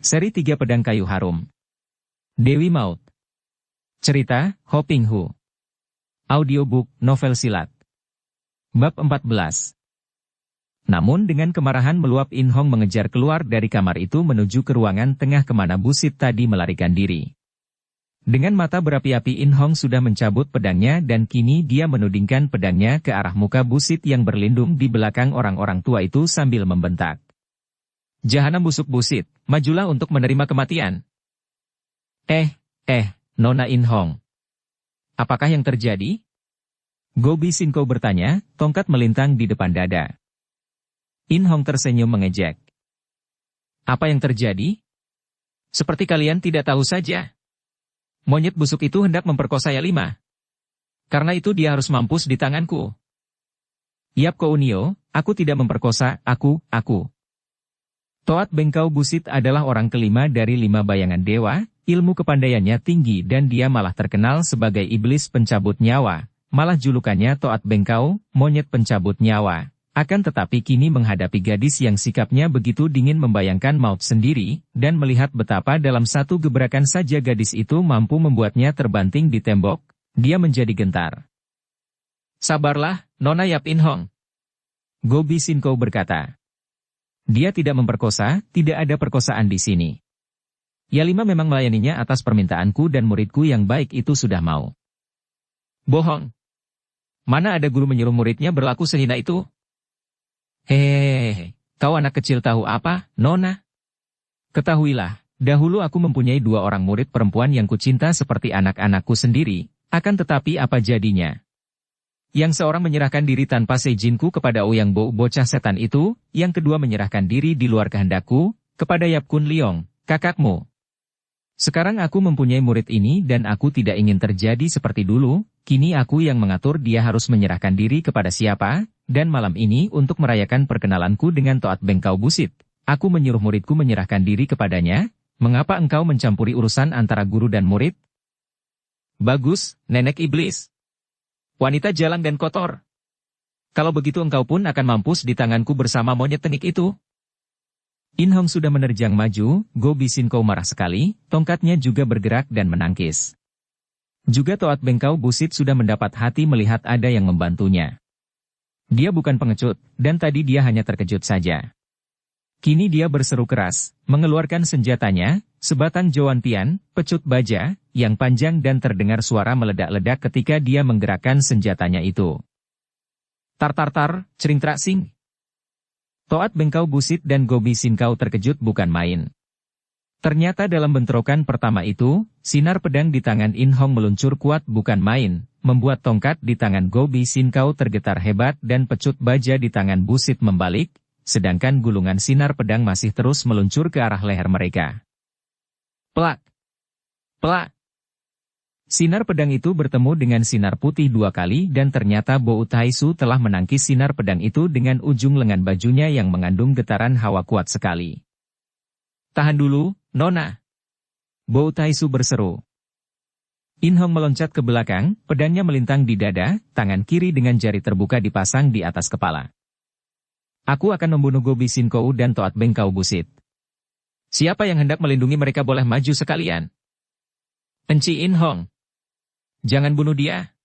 Seri 3 Pedang Kayu Harum. Dewi Maut. Cerita, Ho Ping Hu. Audiobook, novel silat. Bab 14. Namun dengan kemarahan meluap In Hong mengejar keluar dari kamar itu menuju ke ruangan tengah kemana Busit tadi melarikan diri. Dengan mata berapi-api In Hong sudah mencabut pedangnya dan kini dia menudingkan pedangnya ke arah muka Busit yang berlindung di belakang orang-orang tua itu sambil membentak. Jahanam busuk Busit, majulah untuk menerima kematian. Nona In Hong. Apakah yang terjadi? Gobi Sinko bertanya, tongkat melintang di depan dada. In Hong tersenyum mengejek. Apa yang terjadi? Seperti kalian tidak tahu saja. Monyet busuk itu hendak memperkosa Yalima. Karena itu dia harus mampus di tanganku. Yap Kounio, aku tidak memperkosa, aku. Toat Bengkau Busit adalah orang kelima dari 5 bayangan dewa, ilmu kepandaiannya tinggi dan dia malah terkenal sebagai iblis pencabut nyawa, malah julukannya Toat Bengkau, monyet pencabut nyawa. Akan tetapi kini menghadapi gadis yang sikapnya begitu dingin membayangkan maut sendiri, dan melihat betapa dalam satu gebrakan saja gadis itu mampu membuatnya terbanting di tembok, dia menjadi gentar. Sabarlah, Nona Yap In Hong. Gobi Sinko berkata. Dia tidak memperkosa, tidak ada perkosaan di sini. Yalima memang melayaninya atas permintaanku dan muridku yang baik itu sudah mau. Bohong. Mana ada guru menyuruh muridnya berlaku sehina itu? Hehehe, kau anak kecil tahu apa, Nona? Ketahuilah, dahulu aku mempunyai 2 orang murid perempuan yang kucinta seperti anak-anakku sendiri, akan tetapi apa jadinya? Yang seorang menyerahkan diri tanpa seizinku kepada Ouyang Bo bocah setan itu, yang kedua menyerahkan diri di luar kehendakku, kepada Yap Kun Leong, kakakmu. Sekarang aku mempunyai murid ini dan aku tidak ingin terjadi seperti dulu, kini aku yang mengatur dia harus menyerahkan diri kepada siapa, dan malam ini untuk merayakan perkenalanku dengan Toat Bengkau Busit, aku menyuruh muridku menyerahkan diri kepadanya. Mengapa engkau mencampuri urusan antara guru dan murid? Bagus, nenek iblis. Wanita jalang dan kotor. Kalau begitu engkau pun akan mampus di tanganku bersama monyet tengik itu. In Hong sudah menerjang maju, Gobi Sinko marah sekali, tongkatnya juga bergerak dan menangkis. Juga Toat Bengkau Busit sudah mendapat hati melihat ada yang membantunya. Dia bukan pengecut, dan tadi dia hanya terkejut saja. Kini dia berseru keras, mengeluarkan senjatanya, sebatang Joan Pian, pecut baja, yang panjang dan terdengar suara meledak-ledak ketika dia menggerakkan senjatanya itu. Tar, cering sing. Toat Bengkau Busit dan Gobi Sinkau terkejut bukan main. Ternyata dalam bentrokan pertama itu, sinar pedang di tangan In Hong meluncur kuat bukan main, membuat tongkat di tangan Gobi Sinkau tergetar hebat dan pecut baja di tangan Busit membalik, sedangkan gulungan sinar pedang masih terus meluncur ke arah leher mereka. Plak! Plak! Sinar pedang itu bertemu dengan sinar putih 2 kali dan ternyata Bo Taisu telah menangkis sinar pedang itu dengan ujung lengan bajunya yang mengandung getaran hawa kuat sekali. Tahan dulu, Nona. Bo Taisu berseru. In Hong meloncat ke belakang, pedangnya melintang di dada, tangan kiri dengan jari terbuka dipasang di atas kepala. Aku akan membunuh Gobi Sinkou dan Toat Bengkau Busit. Siapa yang hendak melindungi mereka boleh maju sekalian. Enci In Hong. Jangan bunuh dia.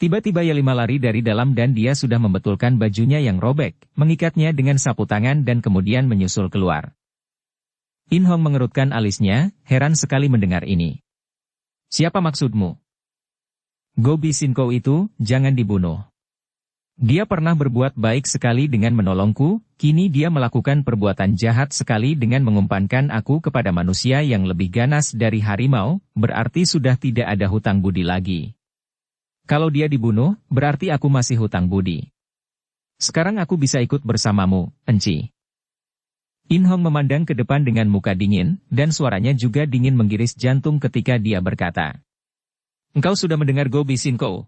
Tiba-tiba Yalima lari dari dalam dan dia sudah membetulkan bajunya yang robek, mengikatnya dengan sapu tangan dan kemudian menyusul keluar. In Hong mengerutkan alisnya, heran sekali mendengar ini. Siapa maksudmu? Gobi Sinkou itu, jangan dibunuh. Dia pernah berbuat baik sekali dengan menolongku, kini dia melakukan perbuatan jahat sekali dengan mengumpankan aku kepada manusia yang lebih ganas dari harimau, berarti sudah tidak ada hutang budi lagi. Kalau dia dibunuh, berarti aku masih hutang budi. Sekarang aku bisa ikut bersamamu, Enci. In Hong memandang ke depan dengan muka dingin, dan suaranya juga dingin menggiris jantung ketika dia berkata. Engkau sudah mendengar Gobi Sinkou.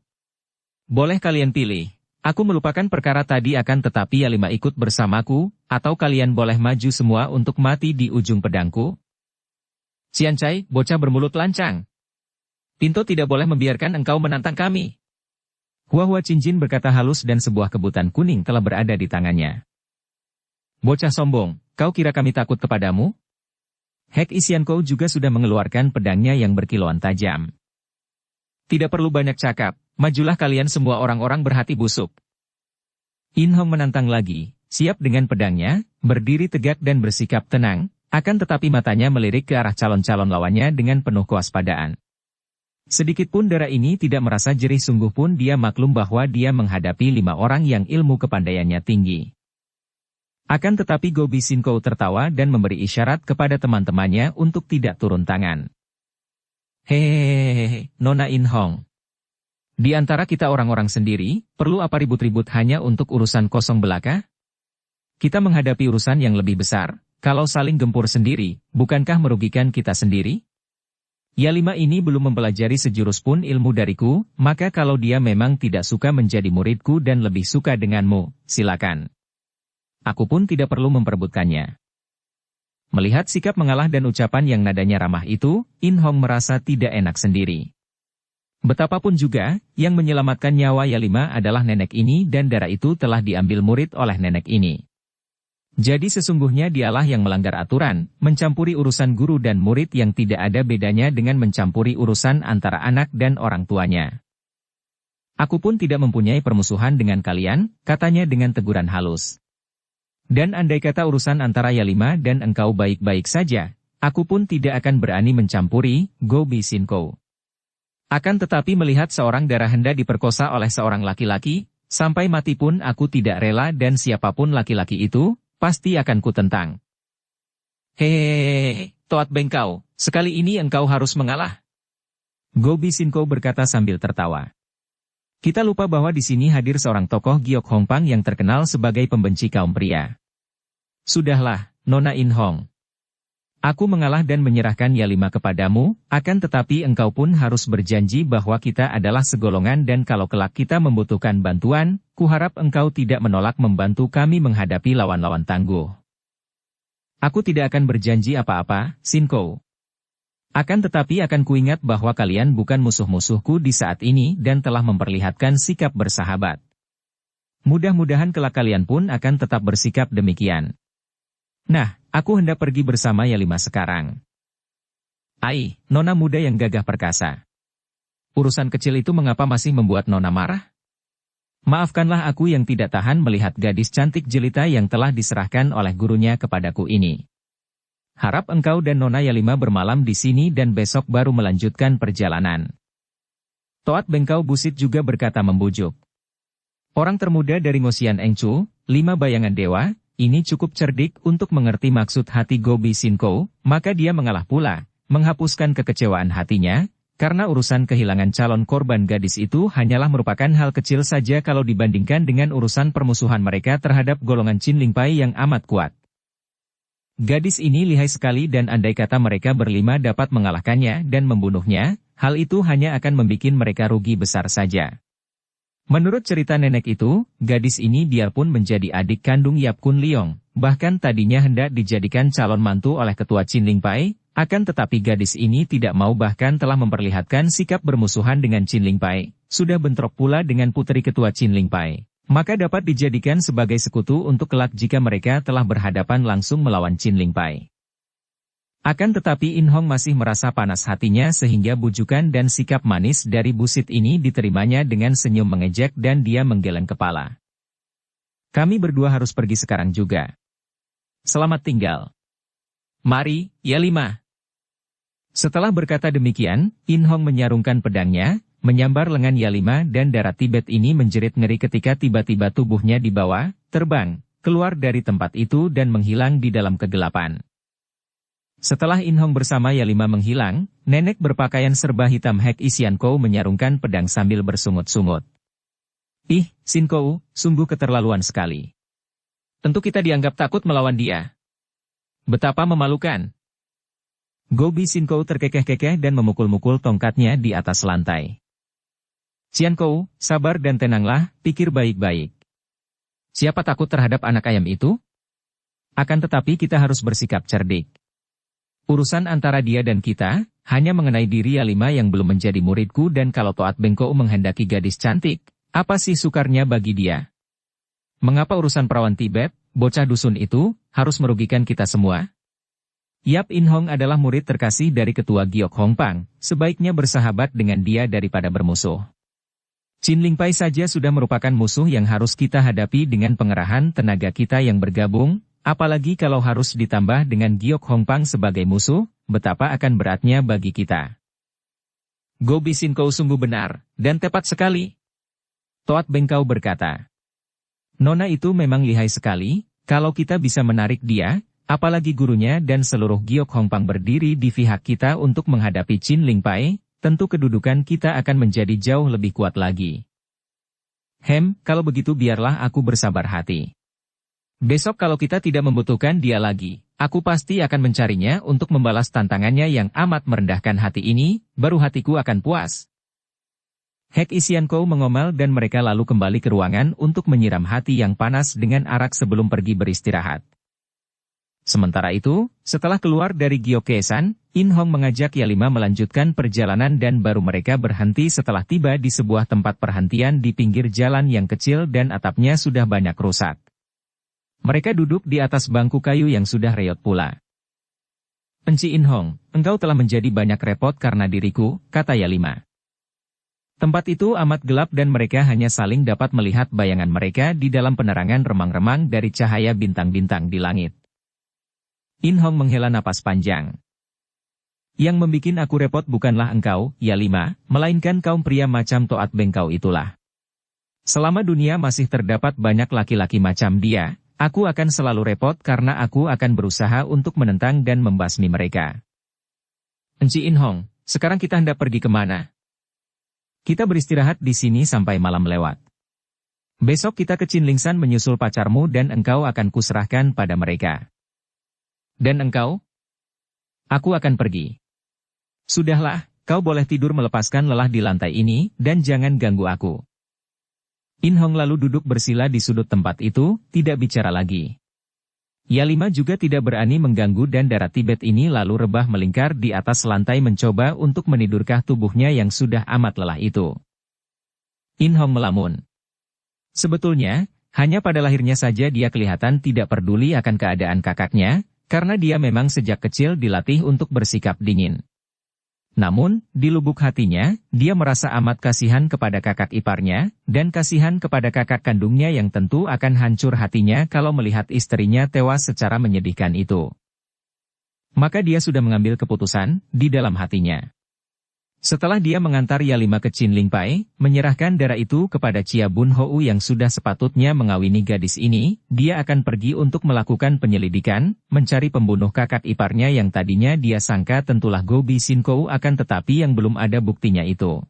Boleh kalian pilih. Aku melupakan perkara tadi akan tetapi Yalima ikut bersamaku, atau kalian boleh maju semua untuk mati di ujung pedangku. Ciancai, bocah bermulut lancang. Pinto tidak boleh membiarkan engkau menantang kami. Hua Cincin berkata halus dan sebuah kebutan kuning telah berada di tangannya. Bocah sombong, kau kira kami takut kepadamu? Hek Isiankou juga sudah mengeluarkan pedangnya yang berkilauan tajam. Tidak perlu banyak cakap, majulah kalian semua orang-orang berhati busuk. In Hong menantang lagi, siap dengan pedangnya, berdiri tegak dan bersikap tenang, akan tetapi matanya melirik ke arah calon-calon lawannya dengan penuh kewaspadaan. Sedikitpun darah ini tidak merasa jerih, sungguh pun dia maklum bahwa dia menghadapi 5 orang yang ilmu kepandaiannya tinggi. Akan tetapi Gobi Sinkou tertawa dan memberi isyarat kepada teman-temannya untuk tidak turun tangan. Hehehe, Nona In Hong. Di antara kita orang-orang sendiri, perlu apa ribut-ribut hanya untuk urusan kosong belaka? Kita menghadapi urusan yang lebih besar, kalau saling gempur sendiri, bukankah merugikan kita sendiri? Ya lima ini belum mempelajari sejurus pun ilmu dariku, maka kalau dia memang tidak suka menjadi muridku dan lebih suka denganmu, silakan. Aku pun tidak perlu memperebutkannya. Melihat sikap mengalah dan ucapan yang nadanya ramah itu, In Hong merasa tidak enak sendiri. Betapapun juga, yang menyelamatkan nyawa Ya5 adalah nenek ini dan darah itu telah diambil murid oleh nenek ini. Jadi sesungguhnya dialah yang melanggar aturan, mencampuri urusan guru dan murid yang tidak ada bedanya dengan mencampuri urusan antara anak dan orang tuanya. Aku pun tidak mempunyai permusuhan dengan kalian, katanya dengan teguran halus. Dan andai kata urusan antara Ya5 dan engkau baik-baik saja, aku pun tidak akan berani mencampuri, Gobi Sinkou. Akan tetapi melihat seorang darah henda diperkosa oleh seorang laki-laki, sampai mati pun aku tidak rela dan siapapun laki-laki itu, pasti akan kutentang. Hehehe, Toat Bengkau, sekali ini engkau harus mengalah. Gobi Sinkou berkata sambil tertawa. Kita lupa bahwa di sini hadir seorang tokoh Giok Hongpang yang terkenal sebagai pembenci kaum pria. Sudahlah, Nona In Hong. Aku mengalah dan menyerahkan Ya5 kepadamu, akan tetapi engkau pun harus berjanji bahwa kita adalah segolongan dan kalau kelak kita membutuhkan bantuan, kuharap engkau tidak menolak membantu kami menghadapi lawan-lawan tangguh. Aku tidak akan berjanji apa-apa, Sinkou. Akan tetapi akan kuingat bahwa kalian bukan musuh-musuhku di saat ini dan telah memperlihatkan sikap bersahabat. Mudah-mudahan kelak kalian pun akan tetap bersikap demikian. Nah, aku hendak pergi bersama Ya5 sekarang. Ai, Nona muda yang gagah perkasa. Urusan kecil itu mengapa masih membuat Nona marah? Maafkanlah aku yang tidak tahan melihat gadis cantik jelita yang telah diserahkan oleh gurunya kepadaku ini. Harap engkau dan Nona Ya5 bermalam di sini dan besok baru melanjutkan perjalanan. Toat Bengkau Busit juga berkata membujuk. Orang termuda dari Ngosian Engcu, 5 bayangan dewa, ini cukup cerdik untuk mengerti maksud hati Gobi Sinkou, maka dia mengalah pula, menghapuskan kekecewaan hatinya, karena urusan kehilangan calon korban gadis itu hanyalah merupakan hal kecil saja kalau dibandingkan dengan urusan permusuhan mereka terhadap golongan Chin Lingpai yang amat kuat. Gadis ini lihai sekali dan andai kata mereka berlima dapat mengalahkannya dan membunuhnya, hal itu hanya akan membuat mereka rugi besar saja. Menurut cerita nenek itu, gadis ini biarpun menjadi adik kandung Yap Kun Liong, bahkan tadinya hendak dijadikan calon mantu oleh ketua Chin Lingpai, akan tetapi gadis ini tidak mau bahkan telah memperlihatkan sikap bermusuhan dengan Chin Lingpai, sudah bentrok pula dengan putri ketua Chin Lingpai. Maka dapat dijadikan sebagai sekutu untuk kelak jika mereka telah berhadapan langsung melawan Chin Lingpai. Akan tetapi In Hong masih merasa panas hatinya sehingga bujukan dan sikap manis dari Busit ini diterimanya dengan senyum mengejek dan dia menggeleng kepala. Kami berdua harus pergi sekarang juga. Selamat tinggal. Mari, Ya5. Setelah berkata demikian, In Hong menyarungkan pedangnya, menyambar lengan Ya5 dan darah Tibet ini menjerit ngeri ketika tiba-tiba tubuhnya dibawa, terbang, keluar dari tempat itu dan menghilang di dalam kegelapan. Setelah In Hong bersama Ya5 menghilang, nenek berpakaian serba hitam Hek Isiankou menyarungkan pedang sambil bersungut-sungut. Ih, Sinkou, sungguh keterlaluan sekali. Tentu kita dianggap takut melawan dia. Betapa memalukan. Gobi Sinkou terkekeh-kekeh dan memukul-mukul tongkatnya di atas lantai. Qiankou, sabar dan tenanglah, pikir baik-baik. Siapa takut terhadap anak ayam itu? Akan tetapi kita harus bersikap cerdik. Urusan antara dia dan kita, hanya mengenai diri Ya5 yang belum menjadi muridku dan kalau Toat Bengkau menghendaki gadis cantik, apa sih sukarnya bagi dia? Mengapa urusan perawan Tibet, bocah dusun itu, harus merugikan kita semua? Yap In Hong adalah murid terkasih dari ketua Giok Hong Pang, sebaiknya bersahabat dengan dia daripada bermusuh. Chin Ling Pai saja sudah merupakan musuh yang harus kita hadapi dengan pengerahan tenaga kita yang bergabung, apalagi kalau harus ditambah dengan Giok Hong Pang sebagai musuh, betapa akan beratnya bagi kita. Go Bisin kau sungguh benar, dan tepat sekali. Toat Bengkau berkata. Nona itu memang lihai sekali, kalau kita bisa menarik dia, apalagi gurunya dan seluruh Giok Hong Pang berdiri di pihak kita untuk menghadapi Chin Ling Pai, tentu kedudukan kita akan menjadi jauh lebih kuat lagi. Kalau begitu biarlah aku bersabar hati. Besok kalau kita tidak membutuhkan dia lagi, aku pasti akan mencarinya untuk membalas tantangannya yang amat merendahkan hati ini, baru hatiku akan puas. Hek Isiankou mengomel dan mereka lalu kembali ke ruangan untuk menyiram hati yang panas dengan arak sebelum pergi beristirahat. Sementara itu, setelah keluar dari Gyeokkesan, In Hong mengajak Yalima melanjutkan perjalanan dan baru mereka berhenti setelah tiba di sebuah tempat perhentian di pinggir jalan yang kecil dan atapnya sudah banyak rusak. Mereka duduk di atas bangku kayu yang sudah reot pula. Enci In Hong, engkau telah menjadi banyak repot karena diriku, kata Yalima. Tempat itu amat gelap dan mereka hanya saling dapat melihat bayangan mereka di dalam penerangan remang-remang dari cahaya bintang-bintang di langit. In Hong menghela napas panjang. Yang membikin aku repot bukanlah engkau, Yalima, melainkan kaum pria macam Toat Bengkau itulah. Selama dunia masih terdapat banyak laki-laki macam dia, aku akan selalu repot karena aku akan berusaha untuk menentang dan membasmi mereka. Enci In Hong, sekarang kita hendak pergi kemana? Kita beristirahat di sini sampai malam lewat. Besok kita ke Chinlingsan menyusul pacarmu dan engkau akan kuserahkan pada mereka. Dan engkau? Aku akan pergi. Sudahlah, kau boleh tidur melepaskan lelah di lantai ini, dan jangan ganggu aku. In Hong lalu duduk bersila di sudut tempat itu, tidak bicara lagi. Yalima juga tidak berani mengganggu dan darah Tibet ini lalu rebah melingkar di atas lantai mencoba untuk menidurkan tubuhnya yang sudah amat lelah itu. In Hong melamun. Sebetulnya, hanya pada lahirnya saja dia kelihatan tidak peduli akan keadaan kakaknya, karena dia memang sejak kecil dilatih untuk bersikap dingin. Namun, di lubuk hatinya, dia merasa amat kasihan kepada kakak iparnya, dan kasihan kepada kakak kandungnya yang tentu akan hancur hatinya kalau melihat istrinya tewas secara menyedihkan itu. Maka dia sudah mengambil keputusan, di dalam hatinya. Setelah dia mengantar Yalima ke Chin Ling Pai, menyerahkan darah itu kepada Chia Bun Hou yang sudah sepatutnya mengawini gadis ini, dia akan pergi untuk melakukan penyelidikan, mencari pembunuh kakak iparnya yang tadinya dia sangka tentulah Go Bisin Kou akan tetapi yang belum ada buktinya itu.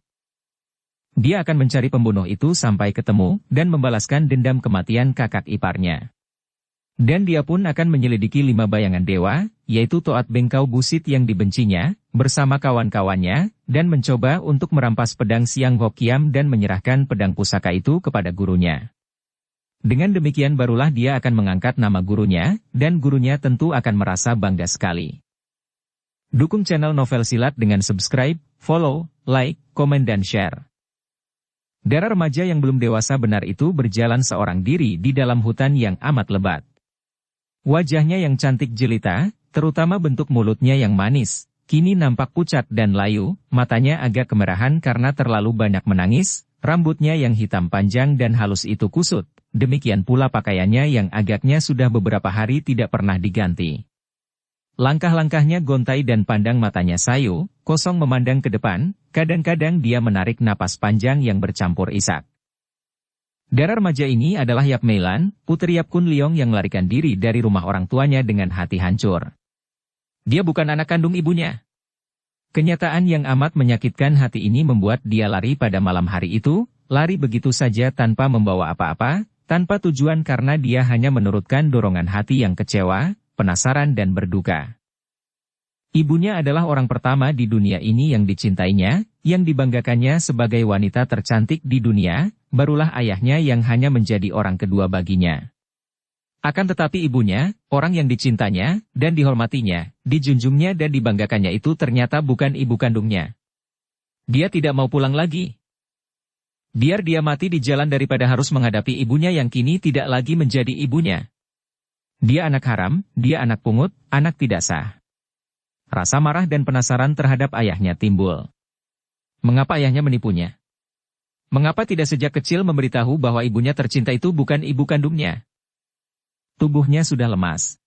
Dia akan mencari pembunuh itu sampai ketemu, dan membalaskan dendam kematian kakak iparnya. Dan dia pun akan menyelidiki 5 bayangan dewa, yaitu Toat Bengkau Busit yang dibencinya, bersama kawan-kawannya, dan mencoba untuk merampas pedang Siang Hokiam dan menyerahkan pedang pusaka itu kepada gurunya. Dengan demikian barulah dia akan mengangkat nama gurunya, dan gurunya tentu akan merasa bangga sekali. Dukung channel Novel Silat dengan subscribe, follow, like, komen dan share. Darah remaja yang belum dewasa benar itu berjalan seorang diri di dalam hutan yang amat lebat. Wajahnya yang cantik jelita, terutama bentuk mulutnya yang manis, kini nampak pucat dan layu, matanya agak kemerahan karena terlalu banyak menangis, rambutnya yang hitam panjang dan halus itu kusut, demikian pula pakaiannya yang agaknya sudah beberapa hari tidak pernah diganti. Langkah-langkahnya gontai dan pandang matanya sayu, kosong memandang ke depan, kadang-kadang dia menarik napas panjang yang bercampur isak. Darah remaja ini adalah Yap Meilan, putri Yap Kun Leong yang melarikan diri dari rumah orang tuanya dengan hati hancur. Dia bukan anak kandung ibunya. Kenyataan yang amat menyakitkan hati ini membuat dia lari pada malam hari itu, lari begitu saja tanpa membawa apa-apa, tanpa tujuan karena dia hanya menurutkan dorongan hati yang kecewa, penasaran dan berduka. Ibunya adalah orang pertama di dunia ini yang dicintainya, yang dibanggakannya sebagai wanita tercantik di dunia, barulah ayahnya yang hanya menjadi orang kedua baginya. Akan tetapi ibunya, orang yang dicintanya, dan dihormatinya, dijunjungnya dan dibanggakannya itu ternyata bukan ibu kandungnya. Dia tidak mau pulang lagi. Biar dia mati di jalan daripada harus menghadapi ibunya yang kini tidak lagi menjadi ibunya. Dia anak haram, dia anak pungut, anak tidak sah. Rasa marah dan penasaran terhadap ayahnya timbul. Mengapa ayahnya menipunya? Mengapa tidak sejak kecil memberitahu bahwa ibunya tercinta itu bukan ibu kandungnya? Tubuhnya sudah lemas.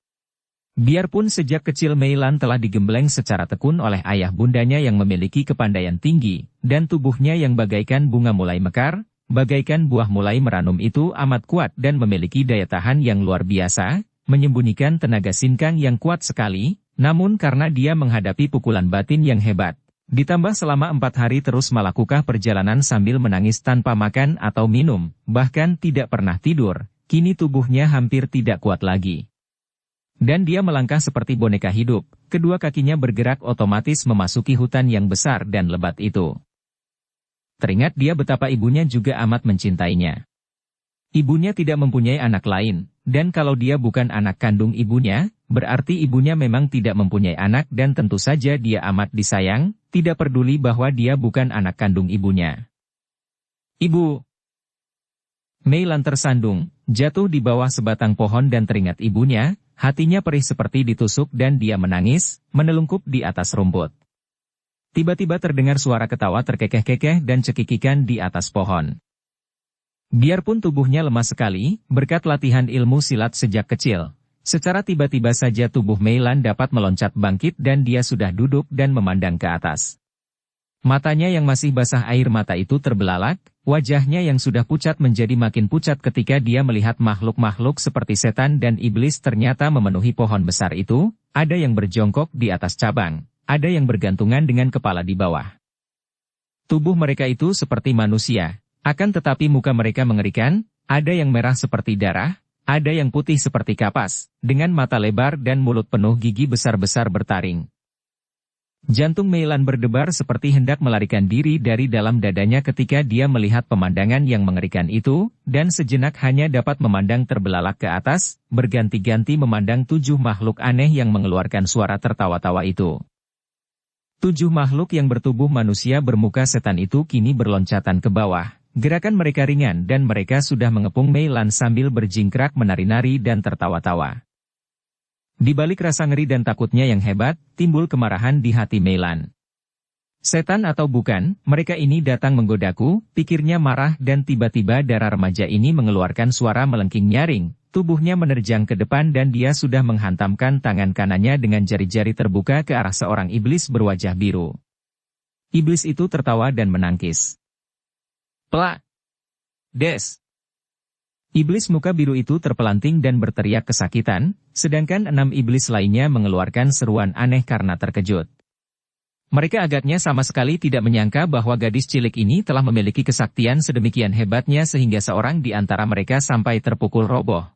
Biarpun sejak kecil Meilan telah digembleng secara tekun oleh ayah bundanya yang memiliki kepandaian tinggi, dan tubuhnya yang bagaikan bunga mulai mekar, bagaikan buah mulai meranum itu amat kuat dan memiliki daya tahan yang luar biasa, menyembunyikan tenaga sinkang yang kuat sekali, namun karena dia menghadapi pukulan batin yang hebat. Ditambah selama 4 hari terus melakukan perjalanan sambil menangis tanpa makan atau minum, bahkan tidak pernah tidur, kini tubuhnya hampir tidak kuat lagi. Dan dia melangkah seperti boneka hidup, kedua kakinya bergerak otomatis memasuki hutan yang besar dan lebat itu. Teringat dia betapa ibunya juga amat mencintainya. Ibunya tidak mempunyai anak lain, dan kalau dia bukan anak kandung ibunya, berarti ibunya memang tidak mempunyai anak dan tentu saja dia amat disayang, tidak peduli bahwa dia bukan anak kandung ibunya. Ibu! Meilan tersandung, jatuh di bawah sebatang pohon dan teringat ibunya, hatinya perih seperti ditusuk dan dia menangis, menelungkup di atas rumput. Tiba-tiba terdengar suara ketawa terkekeh-kekeh dan cekikikan di atas pohon. Biarpun tubuhnya lemah sekali, berkat latihan ilmu silat sejak kecil, secara tiba-tiba saja tubuh Meilan dapat meloncat bangkit dan dia sudah duduk dan memandang ke atas. Matanya yang masih basah air mata itu terbelalak, wajahnya yang sudah pucat menjadi makin pucat ketika dia melihat makhluk-makhluk seperti setan dan iblis ternyata memenuhi pohon besar itu, ada yang berjongkok di atas cabang, ada yang bergantungan dengan kepala di bawah. Tubuh mereka itu seperti manusia, akan tetapi muka mereka mengerikan, ada yang merah seperti darah, ada yang putih seperti kapas, dengan mata lebar dan mulut penuh gigi besar-besar bertaring. Jantung Meilan berdebar seperti hendak melarikan diri dari dalam dadanya ketika dia melihat pemandangan yang mengerikan itu, dan sejenak hanya dapat memandang terbelalak ke atas, berganti-ganti memandang 7 makhluk aneh yang mengeluarkan suara tertawa-tawa itu. 7 makhluk yang bertubuh manusia bermuka setan itu kini berloncatan ke bawah. Gerakan mereka ringan dan mereka sudah mengepung Meilan sambil berjingkrak menari-nari dan tertawa-tawa. Di balik rasa ngeri dan takutnya yang hebat, timbul kemarahan di hati Meilan. Setan atau bukan, mereka ini datang menggodaku, pikirnya marah dan tiba-tiba darah remaja ini mengeluarkan suara melengking nyaring, tubuhnya menerjang ke depan dan dia sudah menghantamkan tangan kanannya dengan jari-jari terbuka ke arah seorang iblis berwajah biru. Iblis itu tertawa dan menangkis. Pelak! Des! Iblis muka biru itu terpelanting dan berteriak kesakitan, sedangkan 6 iblis lainnya mengeluarkan seruan aneh karena terkejut. Mereka agaknya sama sekali tidak menyangka bahwa gadis cilik ini telah memiliki kesaktian sedemikian hebatnya sehingga seorang di antara mereka sampai terpukul roboh.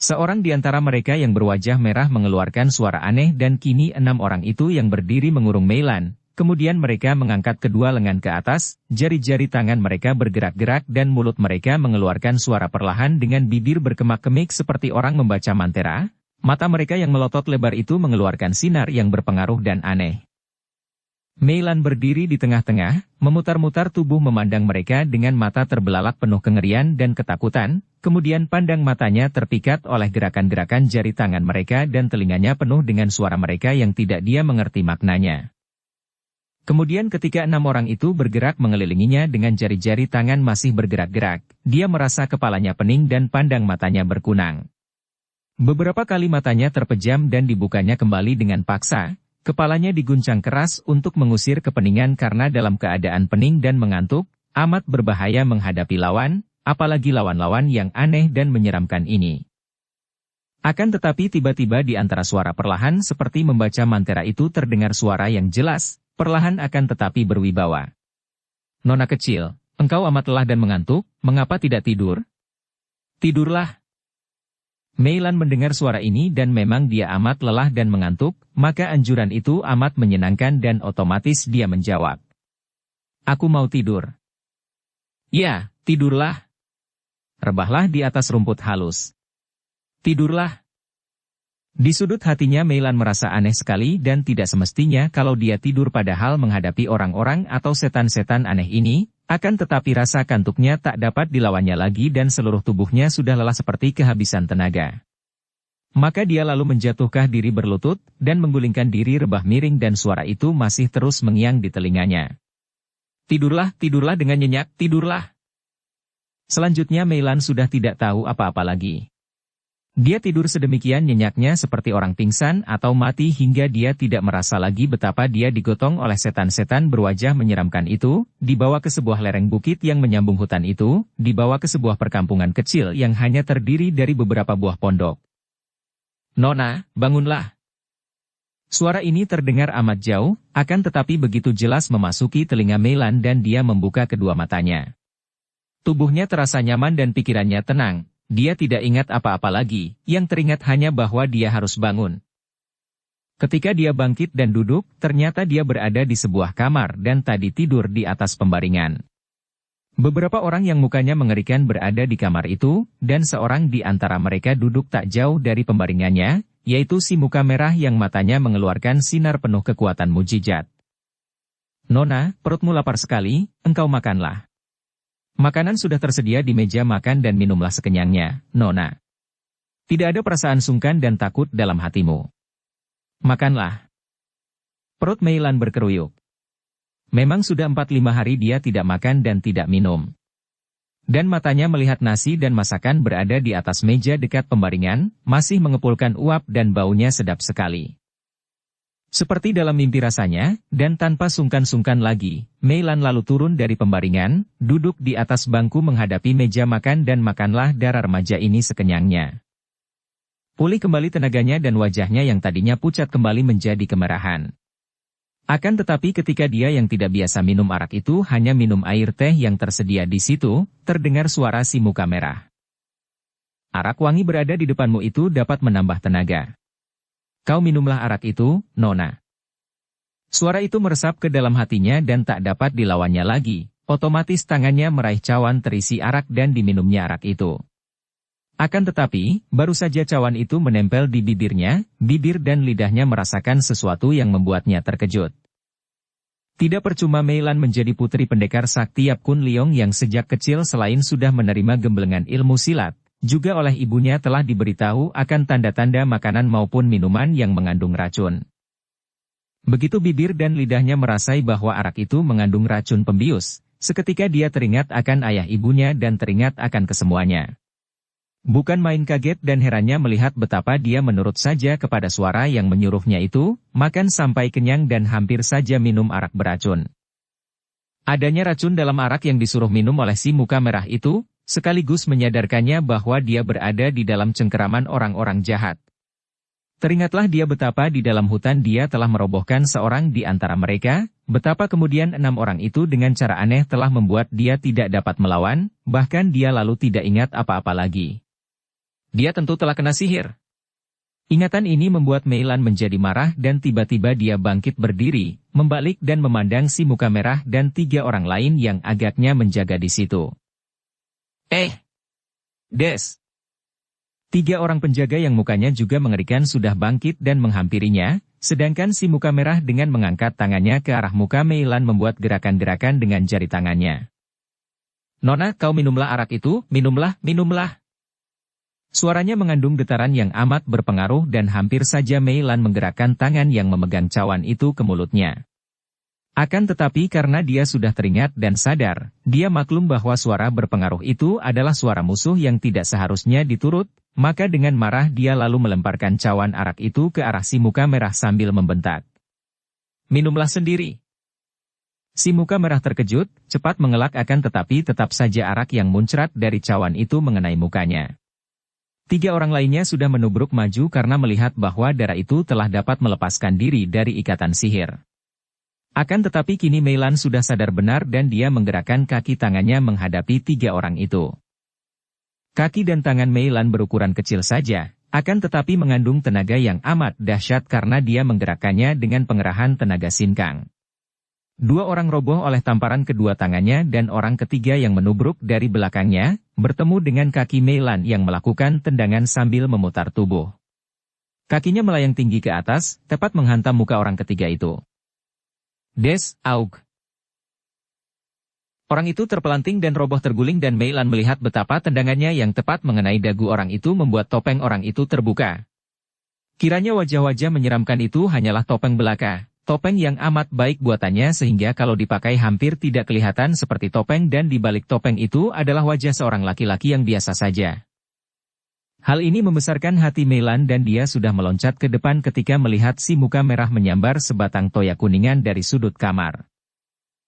Seorang di antara mereka yang berwajah merah mengeluarkan suara aneh dan kini 6 orang itu yang berdiri mengurung Meilan. Kemudian mereka mengangkat kedua lengan ke atas, jari-jari tangan mereka bergerak-gerak dan mulut mereka mengeluarkan suara perlahan dengan bibir berkemak-kemik seperti orang membaca mantera. Mata mereka yang melotot lebar itu mengeluarkan sinar yang berpengaruh dan aneh. Meilan berdiri di tengah-tengah, memutar-mutar tubuh memandang mereka dengan mata terbelalak penuh kengerian dan ketakutan, kemudian pandang matanya terpikat oleh gerakan-gerakan jari tangan mereka dan telinganya penuh dengan suara mereka yang tidak dia mengerti maknanya. Kemudian ketika 6 orang itu bergerak mengelilinginya dengan jari-jari tangan masih bergerak-gerak, dia merasa kepalanya pening dan pandang matanya berkunang. Beberapa kali matanya terpejam dan dibukanya kembali dengan paksa, kepalanya diguncang keras untuk mengusir kepeningan karena dalam keadaan pening dan mengantuk, amat berbahaya menghadapi lawan, apalagi lawan-lawan yang aneh dan menyeramkan ini. Akan tetapi tiba-tiba di antara suara perlahan seperti membaca mantera itu terdengar suara yang jelas, perlahan akan tetapi berwibawa. Nona kecil, engkau amat lelah dan mengantuk, mengapa tidak tidur? Tidurlah. Meilan mendengar suara ini dan memang dia amat lelah dan mengantuk, maka anjuran itu amat menyenangkan dan otomatis dia menjawab. Aku mau tidur. Ya, tidurlah. Rebahlah di atas rumput halus. Tidurlah. Di sudut hatinya Meilan merasa aneh sekali dan tidak semestinya kalau dia tidur padahal menghadapi orang-orang atau setan-setan aneh ini, akan tetapi rasa kantuknya tak dapat dilawannya lagi dan seluruh tubuhnya sudah lelah seperti kehabisan tenaga. Maka dia lalu menjatuhkan diri berlutut, dan menggulingkan diri rebah miring dan suara itu masih terus mengiang di telinganya. Tidurlah, tidurlah dengan nyenyak, tidurlah. Selanjutnya Meilan sudah tidak tahu apa-apa lagi. Dia tidur sedemikian nyenyaknya seperti orang pingsan atau mati hingga dia tidak merasa lagi betapa dia digotong oleh setan-setan berwajah menyeramkan itu, dibawa ke sebuah lereng bukit yang menyambung hutan itu, dibawa ke sebuah perkampungan kecil yang hanya terdiri dari beberapa buah pondok. Nona, bangunlah. Suara ini terdengar amat jauh, akan tetapi begitu jelas memasuki telinga Meilan dan dia membuka kedua matanya. Tubuhnya terasa nyaman dan pikirannya tenang. Dia tidak ingat apa-apa lagi, yang teringat hanya bahwa dia harus bangun. Ketika dia bangkit dan duduk, ternyata dia berada di sebuah kamar dan tadi tidur di atas pembaringan. Beberapa orang yang mukanya mengerikan berada di kamar itu, dan seorang di antara mereka duduk tak jauh dari pembaringannya, yaitu si muka merah yang matanya mengeluarkan sinar penuh kekuatan mujizat. Nona, perutmu lapar sekali, engkau makanlah. Makanan sudah tersedia di meja makan dan minumlah sekenyangnya, Nona. Tidak ada perasaan sungkan dan takut dalam hatimu. Makanlah. Perut Meilan berkeruyuk. Memang sudah 4-5 hari dia tidak makan dan tidak minum. Dan matanya melihat nasi dan masakan berada di atas meja dekat pembaringan, masih mengepulkan uap dan baunya sedap sekali. Seperti dalam mimpi rasanya, dan tanpa sungkan-sungkan lagi, Meilan lalu turun dari pembaringan, duduk di atas bangku menghadapi meja makan dan makanlah darah remaja ini sekenyangnya. Pulih kembali tenaganya dan wajahnya yang tadinya pucat kembali menjadi kemerahan. Akan tetapi ketika dia yang tidak biasa minum arak itu hanya minum air teh yang tersedia di situ, terdengar suara si muka merah. Arak wangi berada di depanmu itu dapat menambah tenaga. Kau minumlah arak itu, Nona. Suara itu meresap ke dalam hatinya dan tak dapat dilawannya lagi, otomatis tangannya meraih cawan terisi arak dan diminumnya arak itu. Akan tetapi, baru saja cawan itu menempel di bibirnya, bibir dan lidahnya merasakan sesuatu yang membuatnya terkejut. Tidak percuma Meilan menjadi putri pendekar sakti Yap Kun Leong yang sejak kecil selain sudah menerima gemblengan ilmu silat, juga oleh ibunya telah diberitahu akan tanda-tanda makanan maupun minuman yang mengandung racun. Begitu bibir dan lidahnya merasai bahwa arak itu mengandung racun pembius, seketika dia teringat akan ayah ibunya dan teringat akan kesemuanya. Bukan main kaget dan herannya melihat betapa dia menurut saja kepada suara yang menyuruhnya itu, makan sampai kenyang dan hampir saja minum arak beracun. Adanya racun dalam arak yang disuruh minum oleh si muka merah itu, sekaligus menyadarkannya bahwa dia berada di dalam cengkeraman orang-orang jahat. Teringatlah dia betapa di dalam hutan dia telah merobohkan seorang di antara mereka, betapa kemudian 6 orang itu dengan cara aneh telah membuat dia tidak dapat melawan, bahkan dia lalu tidak ingat apa-apa lagi. Dia tentu telah kena sihir. Ingatan ini membuat Meilan menjadi marah dan tiba-tiba dia bangkit berdiri, membalik dan memandang si muka merah dan 3 orang lain yang agaknya menjaga di situ. Des! 3 orang penjaga yang mukanya juga mengerikan sudah bangkit dan menghampirinya, sedangkan si muka merah dengan mengangkat tangannya ke arah muka Meilan membuat gerakan-gerakan dengan jari tangannya. Nona, kau minumlah arak itu, minumlah, minumlah. Suaranya mengandung getaran yang amat berpengaruh dan hampir saja Meilan menggerakkan tangan yang memegang cawan itu ke mulutnya. Akan tetapi karena dia sudah teringat dan sadar, dia maklum bahwa suara berpengaruh itu adalah suara musuh yang tidak seharusnya diturut, maka dengan marah dia lalu melemparkan cawan arak itu ke arah si muka merah sambil membentak. Minumlah sendiri. Si muka merah terkejut, cepat mengelak akan tetapi tetap saja arak yang muncrat dari cawan itu mengenai mukanya. 3 orang lainnya sudah menubruk maju karena melihat bahwa darah itu telah dapat melepaskan diri dari ikatan sihir. Akan tetapi kini Meilan sudah sadar benar dan dia menggerakkan kaki tangannya menghadapi 3 orang itu. Kaki dan tangan Meilan berukuran kecil saja, akan tetapi mengandung tenaga yang amat dahsyat karena dia menggerakkannya dengan pengerahan tenaga sinkang. 2 orang roboh oleh tamparan kedua tangannya dan orang ketiga yang menubruk dari belakangnya, bertemu dengan kaki Meilan yang melakukan tendangan sambil memutar tubuh. Kakinya melayang tinggi ke atas, tepat menghantam muka orang ketiga itu. Des, aug. Orang itu terpelanting dan roboh terguling dan Meilan melihat betapa tendangannya yang tepat mengenai dagu orang itu membuat topeng orang itu terbuka. Kiranya wajah-wajah menyeramkan itu hanyalah topeng belaka, topeng yang amat baik buatannya sehingga kalau dipakai hampir tidak kelihatan seperti topeng dan di balik topeng itu adalah wajah seorang laki-laki yang biasa saja. Hal ini membesarkan hati Meilan dan dia sudah meloncat ke depan ketika melihat si muka merah menyambar sebatang toya kuningan dari sudut kamar.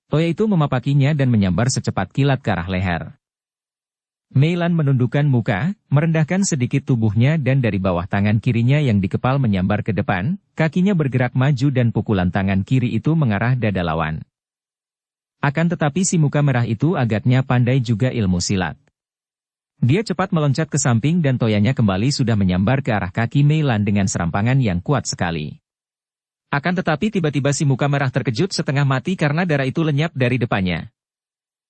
Toya itu memapakinya dan menyambar secepat kilat ke arah leher. Meilan menundukkan muka, merendahkan sedikit tubuhnya dan dari bawah tangan kirinya yang dikepal menyambar ke depan, kakinya bergerak maju dan pukulan tangan kiri itu mengarah dada lawan. Akan tetapi si muka merah itu agaknya pandai juga ilmu silat. Dia cepat meloncat ke samping dan toyanya kembali sudah menyambar ke arah kaki Meilan dengan serampangan yang kuat sekali. Akan tetapi tiba-tiba si muka merah terkejut setengah mati karena darah itu lenyap dari depannya.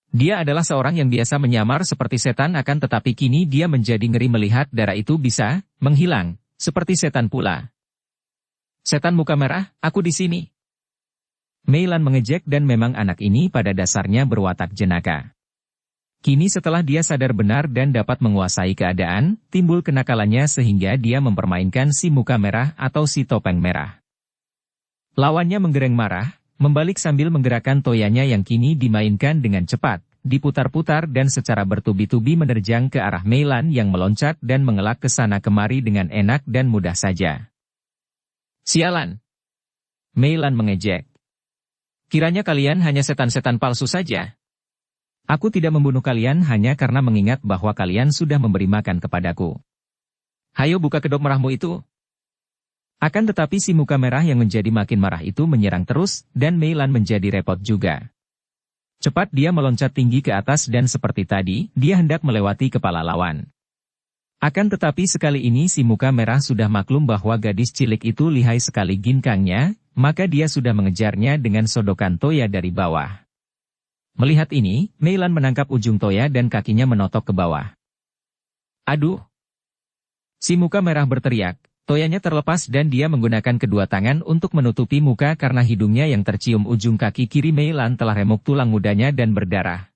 Dia adalah seorang yang biasa menyamar seperti setan akan tetapi kini dia menjadi ngeri melihat darah itu bisa menghilang, seperti setan pula. Setan muka merah, aku di sini. Meilan mengejek dan memang anak ini pada dasarnya berwatak jenaka. Kini setelah dia sadar benar dan dapat menguasai keadaan, timbul kenakalannya sehingga dia mempermainkan si muka merah atau si topeng merah. Lawannya menggereng marah, membalik sambil menggerakkan toyanya yang kini dimainkan dengan cepat, diputar-putar dan secara bertubi-tubi menerjang ke arah Meilan yang meloncat dan mengelak ke sana kemari dengan enak dan mudah saja. Sialan! Meilan mengejek. Kiranya kalian hanya setan-setan palsu saja. Aku tidak membunuh kalian hanya karena mengingat bahwa kalian sudah memberi makan kepadaku. Hayo buka kedok merahmu itu. Akan tetapi si muka merah yang menjadi makin marah itu menyerang terus, dan Meilan menjadi repot juga. Cepat dia meloncat tinggi ke atas dan seperti tadi, dia hendak melewati kepala lawan. Akan tetapi sekali ini si muka merah sudah maklum bahwa gadis cilik itu lihai sekali ginkangnya, maka dia sudah mengejarnya dengan sodokan toya dari bawah. Melihat ini, Meilan menangkap ujung toya dan kakinya menotok ke bawah. Aduh! Si muka merah berteriak, toyanya terlepas dan dia menggunakan kedua tangan untuk menutupi muka karena hidungnya yang tercium ujung kaki kiri Meilan telah remuk tulang mudanya dan berdarah.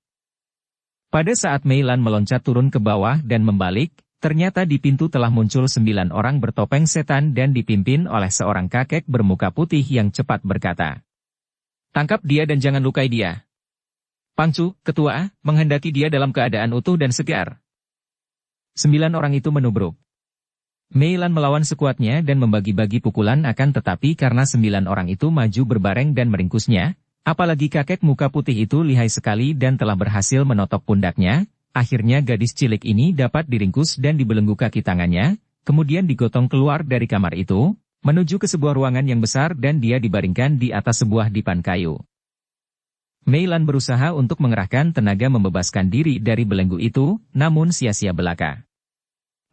Pada saat Meilan meloncat turun ke bawah dan membalik, ternyata di pintu telah muncul 9 orang bertopeng setan dan dipimpin oleh seorang kakek bermuka putih yang cepat berkata, "Tangkap dia dan jangan lukai dia. Pangcu, ketua, menghendaki dia dalam keadaan utuh dan segar." 9 orang itu menubruk. Meilan melawan sekuatnya dan membagi-bagi pukulan akan tetapi karena 9 orang itu maju berbareng dan meringkusnya, apalagi kakek muka putih itu lihai sekali dan telah berhasil menotok pundaknya, akhirnya gadis cilik ini dapat diringkus dan dibelenggu kaki tangannya, kemudian digotong keluar dari kamar itu, menuju ke sebuah ruangan yang besar dan dia dibaringkan di atas sebuah dipan kayu. Meilan berusaha untuk mengerahkan tenaga membebaskan diri dari belenggu itu, namun sia-sia belaka.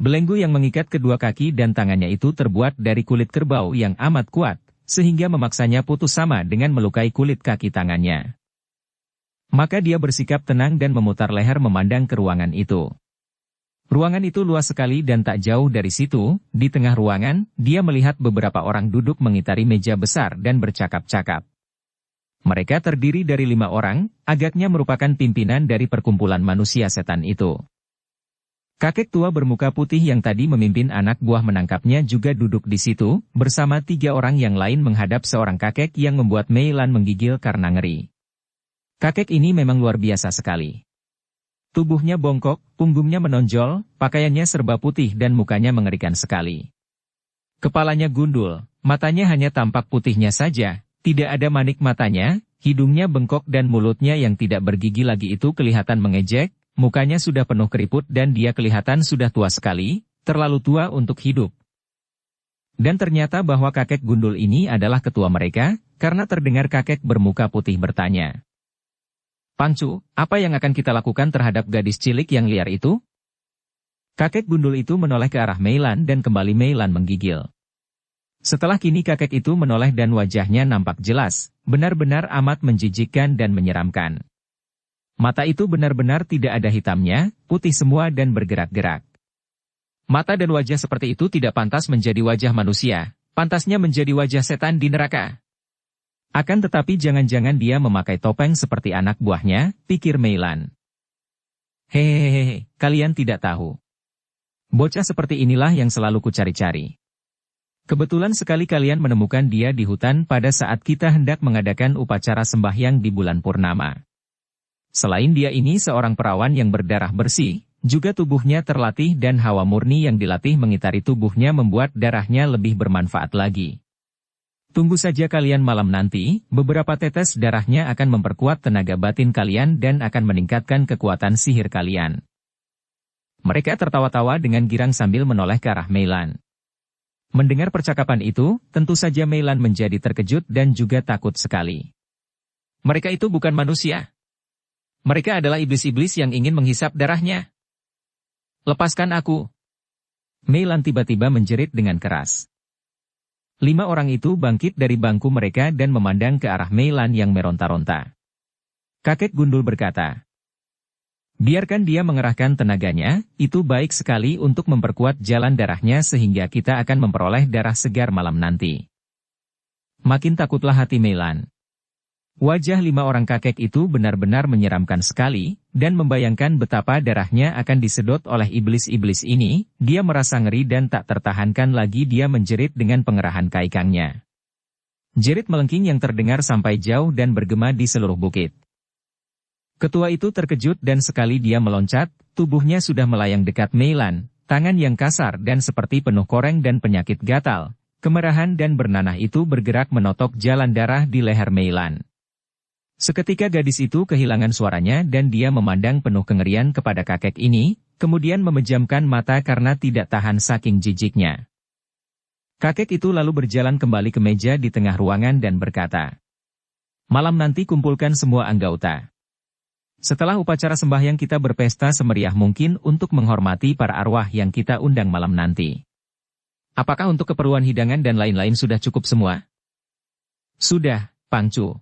Belenggu yang mengikat kedua kaki dan tangannya itu terbuat dari kulit kerbau yang amat kuat, sehingga memaksanya putus sama dengan melukai kulit kaki tangannya. Maka dia bersikap tenang dan memutar leher memandang ke ruangan itu. Ruangan itu luas sekali dan tak jauh dari situ, di tengah ruangan, dia melihat beberapa orang duduk mengitari meja besar dan bercakap-cakap. Mereka terdiri dari 5 orang, agaknya merupakan pimpinan dari perkumpulan manusia setan itu. Kakek tua bermuka putih yang tadi memimpin anak buah menangkapnya juga duduk di situ, bersama 3 orang yang lain menghadap seorang kakek yang membuat Meilan menggigil karena ngeri. Kakek ini memang luar biasa sekali. Tubuhnya bongkok, punggungnya menonjol, pakaiannya serba putih dan mukanya mengerikan sekali. Kepalanya gundul, matanya hanya tampak putihnya saja. Tidak ada manik matanya, hidungnya bengkok dan mulutnya yang tidak bergigi lagi itu kelihatan mengejek, mukanya sudah penuh keriput dan dia kelihatan sudah tua sekali, terlalu tua untuk hidup. Dan ternyata bahwa kakek gundul ini adalah ketua mereka, karena terdengar kakek bermuka putih bertanya. "Pangcu, apa yang akan kita lakukan terhadap gadis cilik yang liar itu?" Kakek gundul itu menoleh ke arah Meilan dan kembali Meilan menggigil. Setelah kini kakek itu menoleh dan wajahnya nampak jelas, benar-benar amat menjijikkan dan menyeramkan. Mata itu benar-benar tidak ada hitamnya, putih semua dan bergerak-gerak. Mata dan wajah seperti itu tidak pantas menjadi wajah manusia, pantasnya menjadi wajah setan di neraka. Akan tetapi jangan-jangan dia memakai topeng seperti anak buahnya, pikir Meilan. Hehehe, kalian tidak tahu. Bocah seperti inilah yang selalu kucari-cari. Kebetulan sekali kalian menemukan dia di hutan pada saat kita hendak mengadakan upacara sembahyang di bulan purnama. Selain dia ini seorang perawan yang berdarah bersih, juga tubuhnya terlatih dan hawa murni yang dilatih mengitari tubuhnya membuat darahnya lebih bermanfaat lagi. Tunggu saja kalian malam nanti, beberapa tetes darahnya akan memperkuat tenaga batin kalian dan akan meningkatkan kekuatan sihir kalian. Mereka tertawa-tawa dengan girang sambil menoleh ke arah Meilan. Mendengar percakapan itu, tentu saja Meilan menjadi terkejut dan juga takut sekali. Mereka itu bukan manusia. Mereka adalah iblis-iblis yang ingin menghisap darahnya. Lepaskan aku. Meilan tiba-tiba menjerit dengan keras. 5 orang itu bangkit dari bangku mereka dan memandang ke arah Meilan yang meronta-ronta. Kakek gundul berkata, biarkan dia mengerahkan tenaganya, itu baik sekali untuk memperkuat jalan darahnya sehingga kita akan memperoleh darah segar malam nanti. Makin takutlah hati Meilan. Wajah 5 orang kakek itu benar-benar menyeramkan sekali, dan membayangkan betapa darahnya akan disedot oleh iblis-iblis ini, dia merasa ngeri dan tak tertahankan lagi dia menjerit dengan pengerahan kaikangnya. Jerit melengking yang terdengar sampai jauh dan bergema di seluruh bukit. Ketua itu terkejut dan sekali dia meloncat, tubuhnya sudah melayang dekat Meilan, tangan yang kasar dan seperti penuh koreng dan penyakit gatal, kemerahan dan bernanah itu bergerak menotok jalan darah di leher Meilan. Seketika gadis itu kehilangan suaranya dan dia memandang penuh kengerian kepada kakek ini, kemudian memejamkan mata karena tidak tahan saking jijiknya. Kakek itu lalu berjalan kembali ke meja di tengah ruangan dan berkata, malam nanti kumpulkan semua anggota. Setelah upacara sembahyang kita berpesta semeriah mungkin untuk menghormati para arwah yang kita undang malam nanti. Apakah untuk keperluan hidangan dan lain-lain sudah cukup semua? Sudah, Pangcu.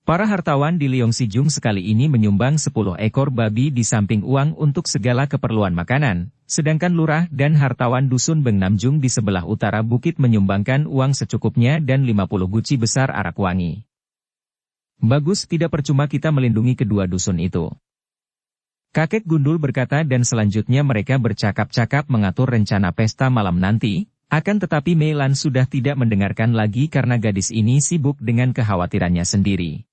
Para hartawan di Liong-Sijung sekali ini menyumbang 10 ekor babi di samping uang untuk segala keperluan makanan, sedangkan lurah dan hartawan dusun Beng Namjung di sebelah utara bukit menyumbangkan uang secukupnya dan 50 guci besar arak wangi. Bagus, tidak percuma kita melindungi kedua dusun itu. Kakek gundul berkata dan selanjutnya mereka bercakap-cakap mengatur rencana pesta malam nanti, akan tetapi Meilan sudah tidak mendengarkan lagi karena gadis ini sibuk dengan kekhawatirannya sendiri.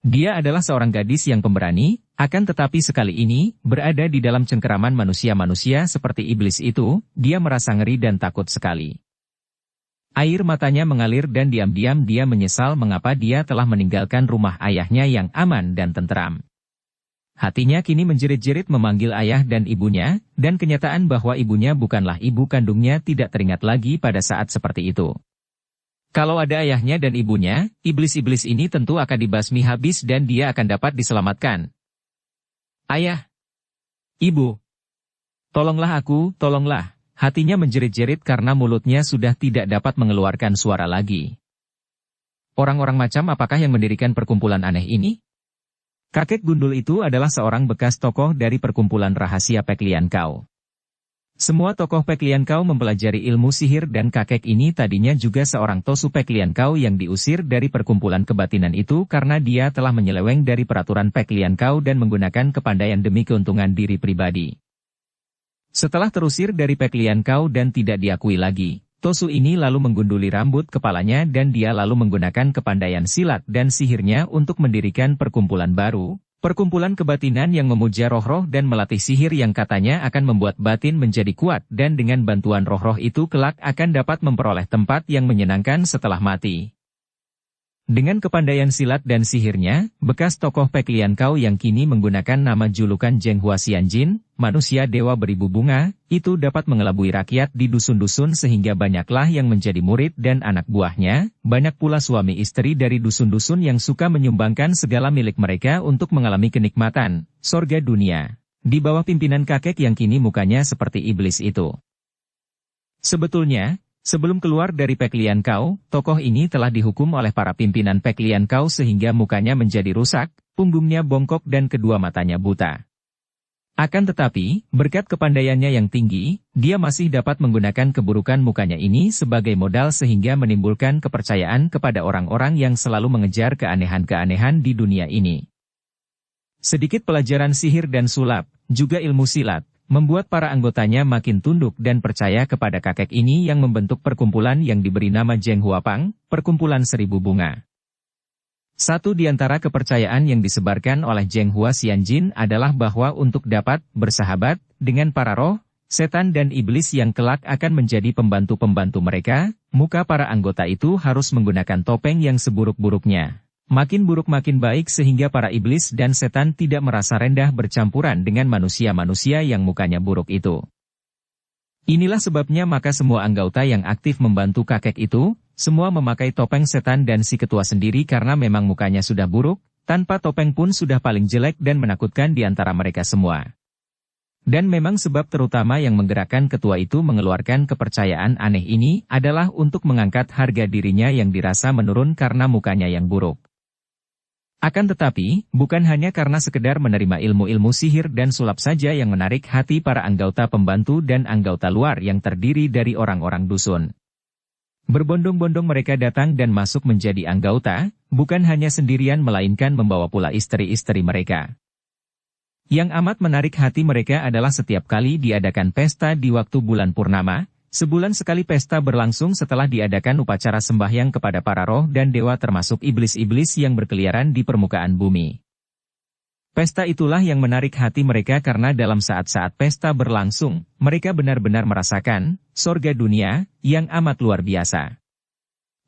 Dia adalah seorang gadis yang pemberani, akan tetapi sekali ini, berada di dalam cengkeraman manusia-manusia seperti iblis itu, dia merasa ngeri dan takut sekali. Air matanya mengalir dan diam-diam dia menyesal mengapa dia telah meninggalkan rumah ayahnya yang aman dan tenteram. Hatinya kini menjerit-jerit memanggil ayah dan ibunya, dan kenyataan bahwa ibunya bukanlah ibu kandungnya tidak teringat lagi pada saat seperti itu. Kalau ada ayahnya dan ibunya, iblis-iblis ini tentu akan dibasmi habis dan dia akan dapat diselamatkan. Ayah! Ibu! Tolonglah aku, tolonglah! Hatinya menjerit-jerit karena mulutnya sudah tidak dapat mengeluarkan suara lagi. Orang-orang macam apakah yang mendirikan perkumpulan aneh ini? Kakek gundul itu adalah seorang bekas tokoh dari perkumpulan rahasia Pek Lian Kau. Semua tokoh Pek Lian Kau mempelajari ilmu sihir dan kakek ini tadinya juga seorang tosu Pek Lian Kau yang diusir dari perkumpulan kebatinan itu karena dia telah menyeleweng dari peraturan Pek Lian Kau dan menggunakan kepandaian demi keuntungan diri pribadi. Setelah terusir dari Pek Lian Kau dan tidak diakui lagi, tosu ini lalu menggunduli rambut kepalanya dan dia lalu menggunakan kepandaian silat dan sihirnya untuk mendirikan perkumpulan baru. Perkumpulan kebatinan yang memuja roh-roh dan melatih sihir yang katanya akan membuat batin menjadi kuat dan dengan bantuan roh-roh itu kelak akan dapat memperoleh tempat yang menyenangkan setelah mati. Dengan kepandaian silat dan sihirnya, bekas tokoh Pek Lian Kau yang kini menggunakan nama julukan Zheng Hua Xianjin, manusia dewa beribu bunga, itu dapat mengelabui rakyat di dusun-dusun sehingga banyaklah yang menjadi murid dan anak buahnya, banyak pula suami istri dari dusun-dusun yang suka menyumbangkan segala milik mereka untuk mengalami kenikmatan, sorga dunia, di bawah pimpinan kakek yang kini mukanya seperti iblis itu. Sebetulnya, sebelum keluar dari Pek Lian Kau, tokoh ini telah dihukum oleh para pimpinan Pek Lian Kau sehingga mukanya menjadi rusak, punggungnya bongkok dan kedua matanya buta. Akan tetapi, berkat kepandaiannya yang tinggi, dia masih dapat menggunakan keburukan mukanya ini sebagai modal sehingga menimbulkan kepercayaan kepada orang-orang yang selalu mengejar keanehan-keanehan di dunia ini. Sedikit pelajaran sihir dan sulap, juga ilmu silat, membuat para anggotanya makin tunduk dan percaya kepada kakek ini yang membentuk perkumpulan yang diberi nama Zheng Huapang, Perkumpulan Seribu Bunga. Satu di antara kepercayaan yang disebarkan oleh Zheng Hua Xianjin adalah bahwa untuk dapat bersahabat dengan para roh, setan dan iblis yang kelak akan menjadi pembantu-pembantu mereka, muka para anggota itu harus menggunakan topeng yang seburuk-buruknya. Makin buruk makin baik sehingga para iblis dan setan tidak merasa rendah bercampuran dengan manusia-manusia yang mukanya buruk itu. Inilah sebabnya maka semua anggota yang aktif membantu kakek itu, semua memakai topeng setan dan si ketua sendiri karena memang mukanya sudah buruk, tanpa topeng pun sudah paling jelek dan menakutkan di antara mereka semua. Dan memang sebab terutama yang menggerakkan ketua itu mengeluarkan kepercayaan aneh ini adalah untuk mengangkat harga dirinya yang dirasa menurun karena mukanya yang buruk. Akan tetapi, bukan hanya karena sekedar menerima ilmu-ilmu sihir dan sulap saja yang menarik hati para anggota pembantu dan anggota luar yang terdiri dari orang-orang dusun. Berbondong-bondong mereka datang dan masuk menjadi anggota, bukan hanya sendirian melainkan membawa pula istri-istri mereka. Yang amat menarik hati mereka adalah setiap kali diadakan pesta di waktu bulan purnama, sebulan sekali pesta berlangsung setelah diadakan upacara sembahyang kepada para roh dan dewa termasuk iblis-iblis yang berkeliaran di permukaan bumi. Pesta itulah yang menarik hati mereka karena dalam saat-saat pesta berlangsung, mereka benar-benar merasakan sorga dunia yang amat luar biasa.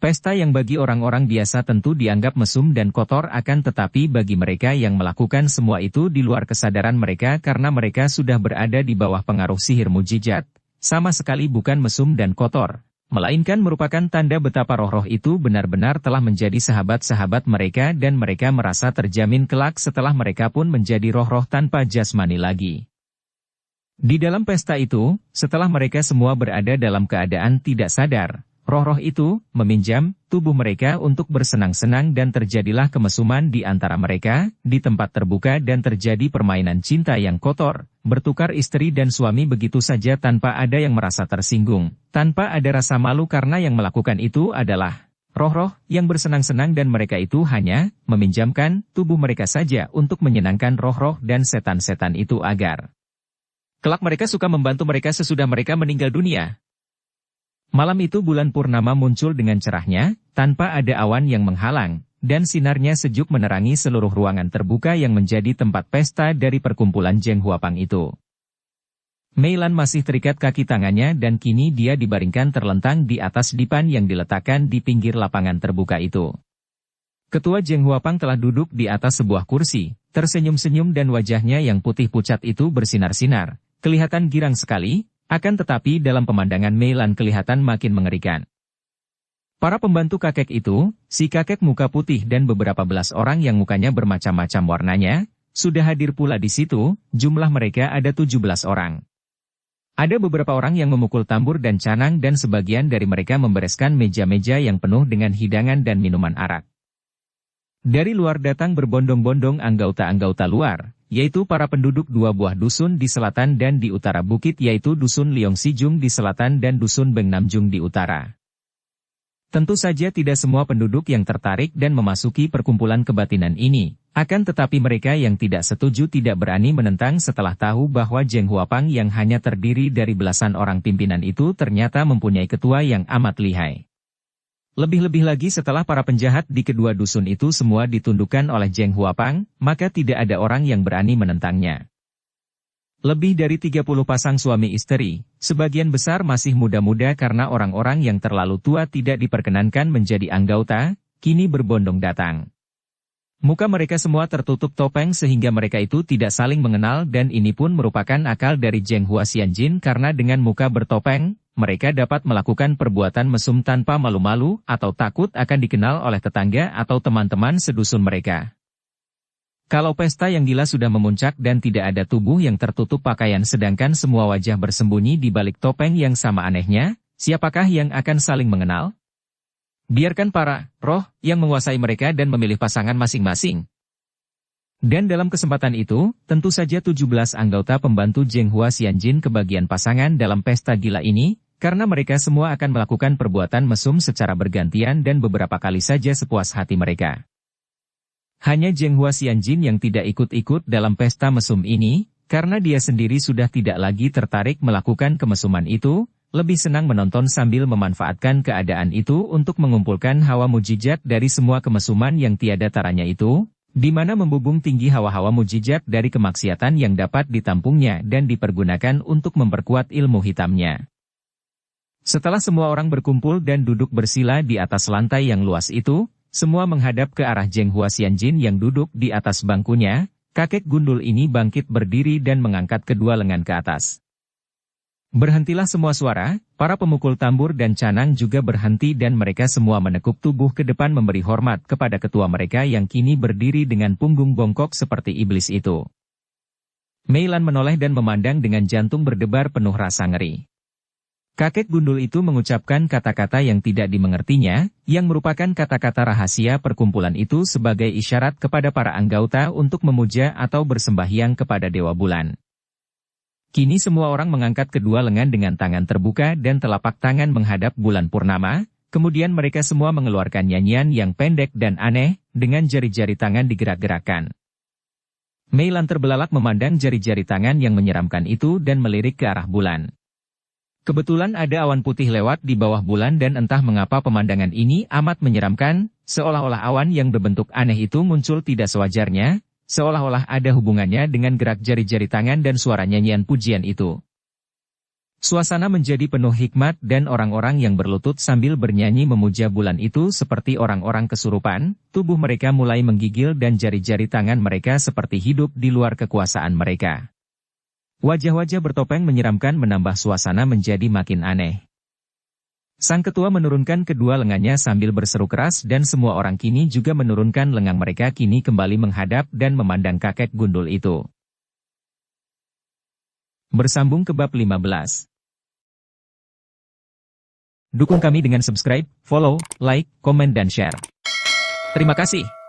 Pesta yang bagi orang-orang biasa tentu dianggap mesum dan kotor akan tetapi bagi mereka yang melakukan semua itu di luar kesadaran mereka karena mereka sudah berada di bawah pengaruh sihir mujizat, sama sekali bukan mesum dan kotor, melainkan merupakan tanda betapa roh-roh itu benar-benar telah menjadi sahabat-sahabat mereka dan mereka merasa terjamin kelak setelah mereka pun menjadi roh-roh tanpa jasmani lagi. Di dalam pesta itu, setelah mereka semua berada dalam keadaan tidak sadar, roh-roh itu meminjam tubuh mereka untuk bersenang-senang dan terjadilah kemesuman di antara mereka, di tempat terbuka dan terjadi permainan cinta yang kotor, bertukar istri dan suami begitu saja tanpa ada yang merasa tersinggung, tanpa ada rasa malu karena yang melakukan itu adalah roh-roh yang bersenang-senang dan mereka itu hanya meminjamkan tubuh mereka saja untuk menyenangkan roh-roh dan setan-setan itu agar kelak mereka suka membantu mereka sesudah mereka meninggal dunia. Malam itu bulan purnama muncul dengan cerahnya, tanpa ada awan yang menghalang, dan sinarnya sejuk menerangi seluruh ruangan terbuka yang menjadi tempat pesta dari perkumpulan Zheng Huapang itu. Mei Lan masih terikat kaki tangannya dan kini dia dibaringkan terlentang di atas dipan yang diletakkan di pinggir lapangan terbuka itu. Ketua Zheng Huapang telah duduk di atas sebuah kursi, tersenyum-senyum dan wajahnya yang putih pucat itu bersinar-sinar, kelihatan girang sekali. Akan tetapi dalam pemandangan Mei Lan kelihatan makin mengerikan. Para pembantu kakek itu, si kakek muka putih dan beberapa belas orang yang mukanya bermacam-macam warnanya, sudah hadir pula di situ, jumlah mereka ada 17 orang. Ada beberapa orang yang memukul tambur dan canang dan sebagian dari mereka membereskan meja-meja yang penuh dengan hidangan dan minuman arak. Dari luar datang berbondong-bondong anggota-anggota luar, yaitu para penduduk dua buah dusun di selatan dan di utara bukit yaitu Dusun Liong Sijung di selatan dan Dusun Beng Namjung di utara. Tentu saja tidak semua penduduk yang tertarik dan memasuki perkumpulan kebatinan ini, akan tetapi mereka yang tidak setuju tidak berani menentang setelah tahu bahwa Zheng Huapang yang hanya terdiri dari belasan orang pimpinan itu ternyata mempunyai ketua yang amat lihai. Lebih-lebih lagi setelah para penjahat di kedua dusun itu semua ditundukkan oleh Zheng Huapang, maka tidak ada orang yang berani menentangnya. Lebih dari 30 pasang suami istri, sebagian besar masih muda-muda karena orang-orang yang terlalu tua tidak diperkenankan menjadi anggota, kini berbondong datang. Muka mereka semua tertutup topeng sehingga mereka itu tidak saling mengenal dan ini pun merupakan akal dari Zheng Hua Xianjin karena dengan muka bertopeng, mereka dapat melakukan perbuatan mesum tanpa malu-malu atau takut akan dikenal oleh tetangga atau teman-teman sedusun mereka. Kalau pesta yang gila sudah memuncak dan tidak ada tubuh yang tertutup pakaian sedangkan semua wajah bersembunyi di balik topeng yang sama anehnya, siapakah yang akan saling mengenal? Biarkan para roh yang menguasai mereka dan memilih pasangan masing-masing. Dan dalam kesempatan itu, tentu saja 17 anggota pembantu Zheng Hua Xianjin kebagian pasangan dalam pesta gila ini, karena mereka semua akan melakukan perbuatan mesum secara bergantian dan beberapa kali saja sepuas hati mereka. Hanya Zheng Hua Xianjin yang tidak ikut-ikut dalam pesta mesum ini, Karena dia sendiri sudah tidak lagi tertarik melakukan kemesuman itu, lebih senang menonton sambil memanfaatkan keadaan itu untuk mengumpulkan hawa mujizat dari semua kemesuman yang tiada taranya itu, di mana membubung tinggi hawa-hawa mujizat dari kemaksiatan yang dapat ditampungnya dan dipergunakan untuk memperkuat ilmu hitamnya. Setelah semua orang berkumpul dan duduk bersila di atas lantai yang luas itu, semua menghadap ke arah Zheng Huasianjin yang duduk di atas bangkunya. Kakek gundul ini bangkit berdiri dan mengangkat kedua lengan ke atas. Berhentilah semua suara, para pemukul tambur dan canang juga berhenti dan mereka semua menekuk tubuh ke depan memberi hormat kepada ketua mereka yang kini berdiri dengan punggung bongkok seperti iblis itu. Mei Lan menoleh dan memandang dengan jantung berdebar penuh rasa ngeri. Kakek gundul itu mengucapkan kata-kata yang tidak dimengertinya, yang merupakan kata-kata rahasia perkumpulan itu sebagai isyarat kepada para anggota untuk memuja atau bersembahyang kepada Dewa Bulan. Kini semua orang mengangkat kedua lengan dengan tangan terbuka dan telapak tangan menghadap bulan purnama, kemudian mereka semua mengeluarkan nyanyian yang pendek dan aneh, dengan jari-jari tangan digerak-gerakkan. Mei Lan terbelalak memandang jari-jari tangan yang menyeramkan itu dan melirik ke arah bulan. Kebetulan ada awan putih lewat di bawah bulan dan entah mengapa pemandangan ini amat menyeramkan, seolah-olah awan yang berbentuk aneh itu muncul tidak sewajarnya, seolah-olah ada hubungannya dengan gerak jari-jari tangan dan suara nyanyian pujian itu. Suasana menjadi penuh hikmat dan orang-orang yang berlutut sambil bernyanyi memuja bulan itu seperti orang-orang kesurupan, tubuh mereka mulai menggigil dan jari-jari tangan mereka seperti hidup di luar kekuasaan mereka. Wajah-wajah bertopeng menyeramkan menambah suasana menjadi makin aneh. Sang ketua menurunkan kedua lengannya sambil berseru keras dan semua orang kini juga menurunkan lengan mereka kini kembali menghadap dan memandang kakek gundul itu. Bersambung ke bab 15. Dukung kami dengan subscribe, follow, like, komen dan share. Terima kasih.